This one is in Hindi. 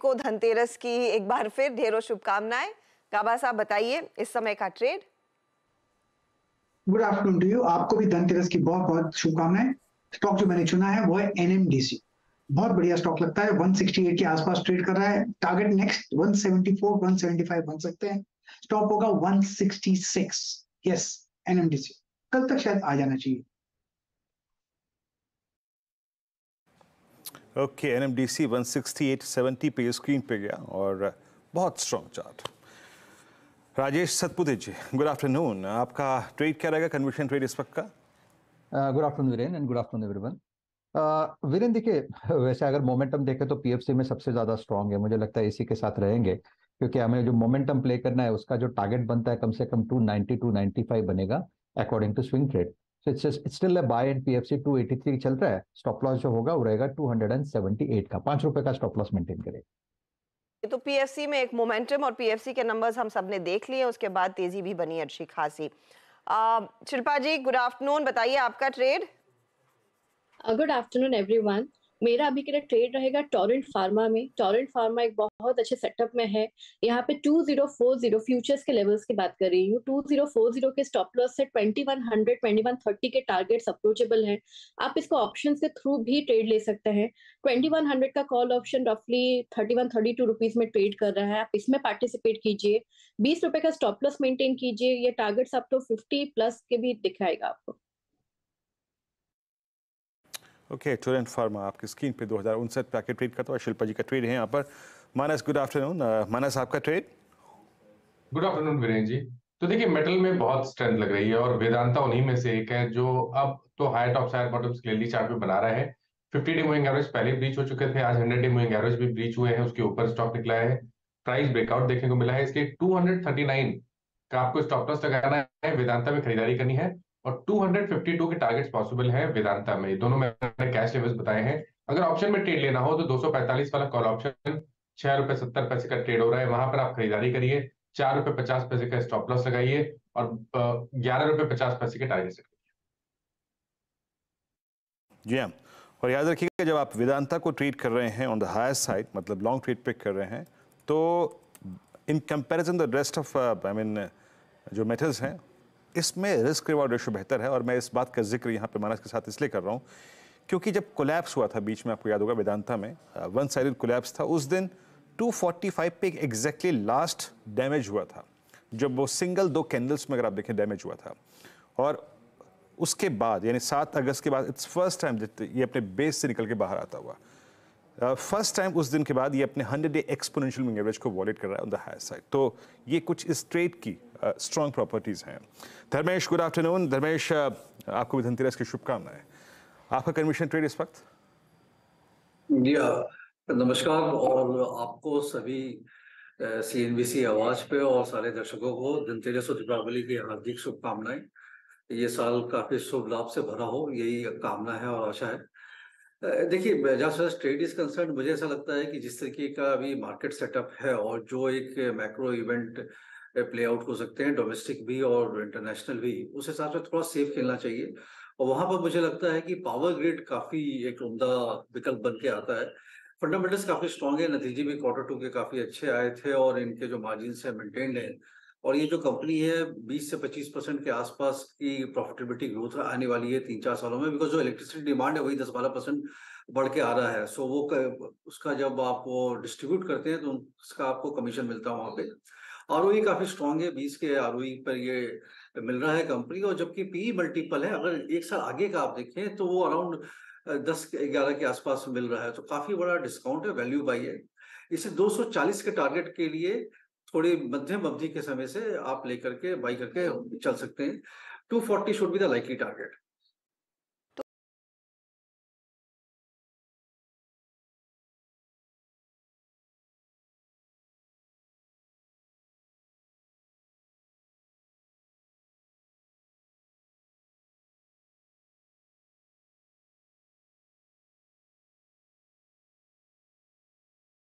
को धनतेरस की एक बार फिर ढेरों शुभकामनाएं। गाबा साहब बताइए इस समय का trade. Good afternoon to you. आपको भी धनतेरस की बहुत बहुत शुभकामनाएं। स्टॉक जो मैंने चुना है वो है एनएमडीसी। बहुत बढ़िया स्टॉक लगता है। 168 के आसपास ट्रेड कर रहा है। टारगेट नेक्स्ट 174 175 बन सकते हैं। स्टॉप होगा 166। यस, एनएमडीसी कल तक शायद आ जाना चाहिए। ओके, एनएमडीसी 168.70 पे स्क्रीन पे गया और बहुत स्ट्रॉन्ग चार्ट। राजेश सतपुते जी, गुड आफ्टरनून। आपका ट्रेड क्या रहेगा, कन्विक्शन ट्रेड इस वक्त का? Good afternoon Viren and good afternoon everyone. Viren देखिए, वैसे अगर मोमेंटम देखें तो पीएफसी में सबसे ज्यादा स्ट्रांग है, मुझे लगता है इसी के साथ रहेंगे, क्योंकि हमें जो मोमेंटम प्ले करना है उसका जो टारगेट बनता है कम से कम 290 295 बनेगा according to swing trade. So it's still a buy and PFC 283 चल रहा है। स्टॉप लॉस जो होगा वो रहेगा 278 का, ₹5 का स्टॉप लॉस मेंटेन करें। तो पीएफसी में एक मोमेंटम और पीएफसी के नंबर्स हम सबने देख लिए, उसके बाद तेजी भी बनी अच्छी खासी। शिल्पा जी गुड आफ्टरनून, बताइए आपका ट्रेड। Good afternoon everyone. मेरा अभी के लिए ट्रेड रहेगा टोरेंट फार्मा में। टोरेंट फार्मा एक बहुत अच्छे सेटअप में है। यहाँ पे 2040 फ्यूचर्स के लेवल्स की बात कर रही हूँ। 2040 के स्टॉप लॉस से 2100 2130 के टारगेट्स अप्रोचेबल हैं। आप इसको ऑप्शन के थ्रू भी ट्रेड ले सकते हैं। 2100 का कॉल ऑप्शन रफली 31-32 रुपीज में ट्रेड कर रहा है, आप इसमें पार्टिसिपेट कीजिए। ₹20 का स्टॉप लॉस मेंटेन कीजिए। ये टारगेट्स आप तो 50+ के भी दिखाएगा आपको। ओके, टोरेंट फार्मा आपकी स्क्रीन पे 2059 पे आके ट्रेड करता हुआ शिल्पा जी का ट्रेड है यहाँ पर। मानस गुड आफ्टरनून। मानस आपका trade. Good afternoon Viren ji. तो देखिए, मेटल में बहुत स्ट्रेंथ लग रही है और वेदांता उन्हीं में से एक है जो अब तो higher tops higher bottoms clearly chart पे बना रहा है। 50 डे मूविंग एवरेज पहले ब्रीच हो चुके थे, आज 100 डे मूविंग एवरेज भी ब्रीच हुए हैं, उसके ऊपर स्टॉक निकला है। प्राइस ब्रेकआउट देखने को मिला है। इसके 239 का आपको स्टॉप लॉस लगाना है, वेदांता में खरीदारी करनी है और 252 के टारगेट्स पॉसिबल है वेदांता में। दोनों मैंने कैश लेवल्स बताए हैं। अगर ऑप्शन में ट्रेड लेना हो तो 245 वाला कॉल ऑप्शन ₹6.70 का ट्रेड हो रहा है, वहां पर आप खरीदारी करिए। ₹4.50 का स्टॉप लॉस लगाइए और ₹11.50 के टारगेट सेट करिए। जी हाँ, और याद रखिएगा जब आप वेदांता को ट्रेड कर रहे हैं ऑन द हायर साइड, मतलब लॉन्ग ट्रेड पिक कर रहे हैं, तो in comparison the rest of जो मेटल्स हैं इसमें रिस्क रिवॉर्ड रेशो बेहतर है। और मैं इस बात का जिक्र यहाँ पे मानस के साथ इसलिए कर रहा हूँ क्योंकि जब कोलैप्स हुआ था बीच में, आपको याद होगा वेदांता में वन साइडेड कोलैप्स था, उस दिन 245 पे एग्जैक्टली लास्ट डैमेज हुआ था, जब वो सिंगल 2 कैंडल्स में अगर आप देखें डैमेज हुआ था। और उसके बाद यानी 7 अगस्त के बाद इट्स फर्स्ट टाइम ये अपने बेस से निकल के बाहर आता हुआ, फर्स्ट टाइम उस दिन के बाद ये अपने 100 डे एक्सपोनेंशियल मूविंग एवरेज को वॉलेट कर रहा है ऑन द हायर साइड। तो ये कुछ इस ट्रेड की स्ट्रॉन्ग प्रॉपर्टीज हैं। Dharmesh good afternoon. धर्मेश, आपको भी धनतेरस की शुभकामनाएं। आपका कन्विक्शन ट्रेड इस वक्त? जी नमस्कार, और आपको सभी सीएनबीसी आवाज पे और सारे दर्शकों को धनतेरस और दीपावली की हार्दिक शुभकामनाएं। ये साल काफी शुभ लाभ से भरा हो, यही कामना है और आशा है। देखिए, जहाँ से ट्रेड इज कंसर्न, मुझे ऐसा लगता है कि जिस तरीके का अभी मार्केट सेटअप है और जो एक मैक्रो इवेंट प्ले आउट हो सकते हैं, डोमेस्टिक भी और इंटरनेशनल भी, उस हिसाब से थोड़ा सेफ खेलना चाहिए। और वहां पर मुझे लगता है कि पावर ग्रिड काफी एक उम्दा विकल्प बन के आता है। फंडामेंटल्स काफी स्ट्रांग है, नतीजे भी Q2 के काफी अच्छे आए थे और इनके जो मार्जिन है मेंटेन्ड है। और ये जो कंपनी है 20 से 25% के आसपास की प्रॉफिटेबिलिटी ग्रोथ आने वाली है 3-4 सालों में, बिकॉज जो इलेक्ट्रिसिटी डिमांड है वही 10-12% बढ़ के आ रहा है। सो वो उसका जब आप वो डिस्ट्रीब्यूट करते हैं तो उसका आपको कमीशन मिलता है वहां पे। आरओई काफी स्ट्रांग है, 20 के आरओई पर ये मिल रहा है कंपनी। और जबकि पी मल्टीपल है, अगर एक साल आगे का आप देखें तो वो अराउंड 10-11 के आसपास मिल रहा है, तो काफी बड़ा डिस्काउंट है, वैल्यू बाई है। इसे 240 के टारगेट के लिए थोड़ी मध्यम अवधि के समय से आप लेकर के बाई करके चल सकते हैं। 240 should be the likely target.